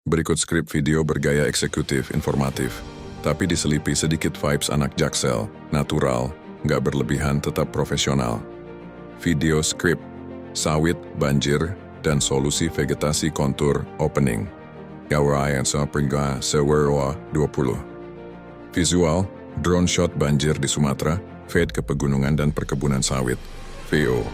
Berikut skrip video bergaya eksekutif informatif, tapi diselipi sedikit vibes anak Jaksel, natural, nggak berlebihan tetap profesional. Video skrip, sawit, banjir, dan solusi vegetasi kontur opening. Gawain sa pringga sewerwa 20. Visual, drone shot banjir di Sumatera, fade ke pegunungan dan perkebunan sawit. VO.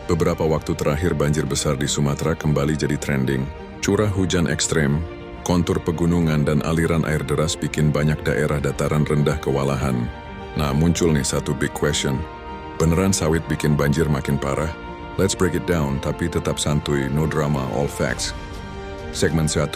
Beberapa waktu terakhir banjir besar di Sumatera kembali jadi trending. Curah hujan ekstrem, kontur pegunungan dan aliran air deras bikin banyak daerah dataran rendah kewalahan. Nah, muncul nih satu big question. Beneran sawit bikin banjir makin parah? Let's break it down, tapi tetap santuy, no drama, all facts. Segmen 1.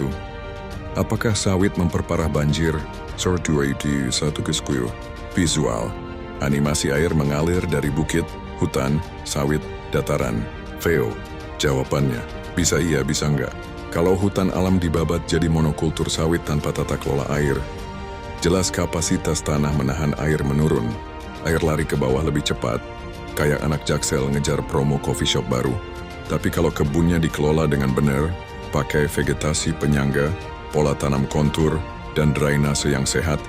Apakah sawit memperparah banjir? Sortu itu satu keskuyu. Visual. Animasi air mengalir dari bukit, hutan, sawit, dataran. VO. Jawabannya, bisa iya, bisa enggak. Kalau hutan alam dibabat jadi monokultur sawit tanpa tata kelola air, jelas kapasitas tanah menahan air menurun. Air lari ke bawah lebih cepat, kayak anak Jaksel ngejar promo coffee shop baru. Tapi kalau kebunnya dikelola dengan benar, pakai vegetasi penyangga, pola tanam kontur, dan drainase yang sehat,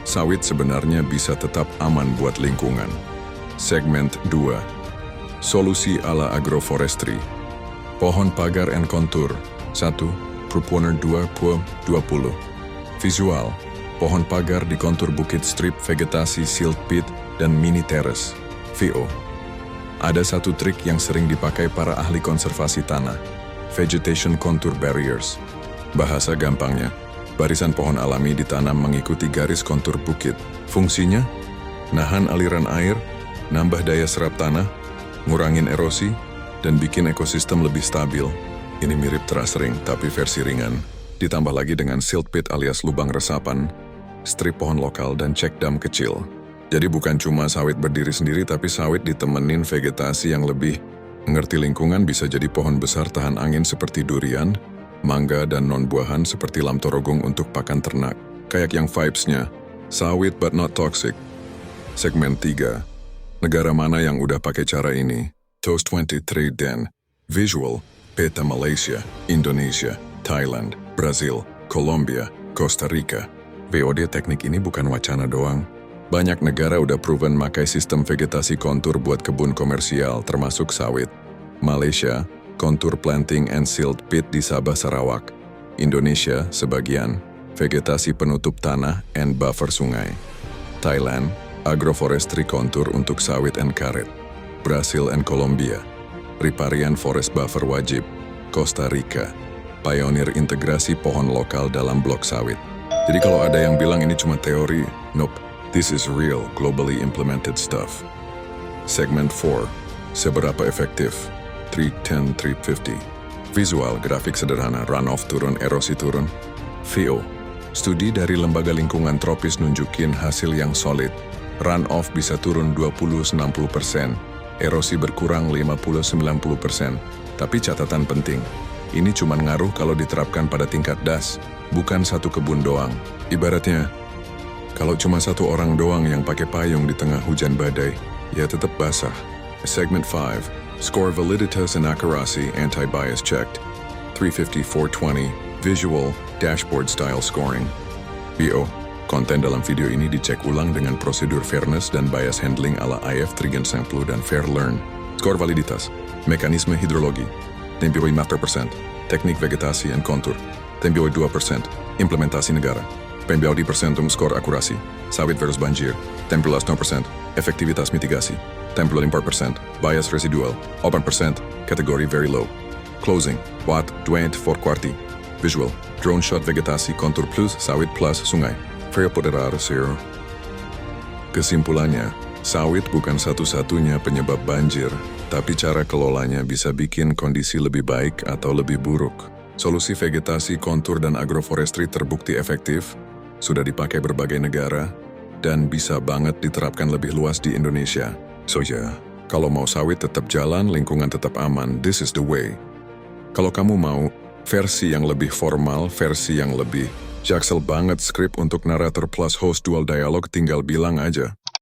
sawit sebenarnya bisa tetap aman buat lingkungan. Segmen 2. Solusi ala agroforestry. Pohon pagar and kontur. 1. Proponer 20. Visual. Pohon pagar di kontur bukit strip vegetasi silt pit dan mini terrace. VO. Ada satu trik yang sering dipakai para ahli konservasi tanah. Vegetation contour barriers. Bahasa gampangnya, barisan pohon alami ditanam mengikuti garis kontur bukit. Fungsinya? Nahan aliran air, nambah daya serap tanah, ngurangin erosi, dan bikin ekosistem lebih stabil. Ini mirip teras ring, tapi versi ringan. Ditambah lagi dengan silt pit alias lubang resapan, strip pohon lokal, dan check dam kecil. Jadi bukan cuma sawit berdiri sendiri, tapi sawit ditemenin vegetasi yang lebih mengerti lingkungan, bisa jadi pohon besar tahan angin seperti durian, mangga, dan non-buahan seperti lamtorogong untuk pakan ternak. Kayak yang vibes-nya, sawit but not toxic. Segmen 3. Negara mana yang udah pakai cara ini? Toast 23 Den. Visual. Peta Malaysia, Indonesia, Thailand, Brazil, Colombia, Costa Rica. VOD teknik ini bukan wacana doang. Banyak negara udah proven makai sistem vegetasi kontur buat kebun komersial termasuk sawit. Malaysia, kontur planting and silt pit di Sabah Sarawak. Indonesia, sebagian, vegetasi penutup tanah and buffer sungai. Thailand, agroforestry kontur untuk sawit and karet. Brazil and Colombia, riparian forest buffer wajib. Costa Rica, pionir integrasi pohon lokal dalam blok sawit. Jadi kalau ada yang bilang ini cuma teori, nope, this is real, globally implemented stuff. Segmen 4. Seberapa efektif? 310-350. Visual, grafik sederhana, runoff turun, erosi turun. VO. Studi dari lembaga lingkungan tropis nunjukin hasil yang solid. Runoff bisa turun 20-60%. Erosi berkurang 50-90%. Tapi catatan penting, ini cuma ngaruh kalau diterapkan pada tingkat das, bukan satu kebun doang. Ibaratnya, kalau cuma satu orang doang yang pakai payung di tengah hujan badai, ya tetap basah. Segment 5. Score validitas and accuracy anti-bias checked. 350-420. Visual, dashboard style scoring. VO. Konten dalam video ini dicek ulang dengan prosedur fairness dan bias handling ala IF Trigen Samplu dan Fair Learn. Skor validitas. Mekanisme hidrologi. Tempioi 5%. Teknik vegetasi and kontur. Tempioi 2%. Implementasi negara. Tempioi persentum skor akurasi. Sawit versus banjir. Tempioi 0%. Efektivitas mitigasi. Tempioi 4%. Bias residual. 8%. Kategori very low. Closing. Watt 24 quarti. Visual. Drone shot vegetasi kontur plus sawit plus sungai. Fair poderar zero. Kesimpulannya, sawit bukan satu-satunya penyebab banjir, tapi cara kelolanya bisa bikin kondisi lebih baik atau lebih buruk. Solusi vegetasi, kontur, dan agroforestry terbukti efektif, sudah dipakai berbagai negara, dan bisa banget diterapkan lebih luas di Indonesia. So ya, kalau mau sawit tetap jalan, lingkungan tetap aman, this is the way. Kalau kamu mau versi yang lebih formal, versi yang lebih Jaksel banget skrip untuk narator plus host dual dialog, tinggal bilang aja.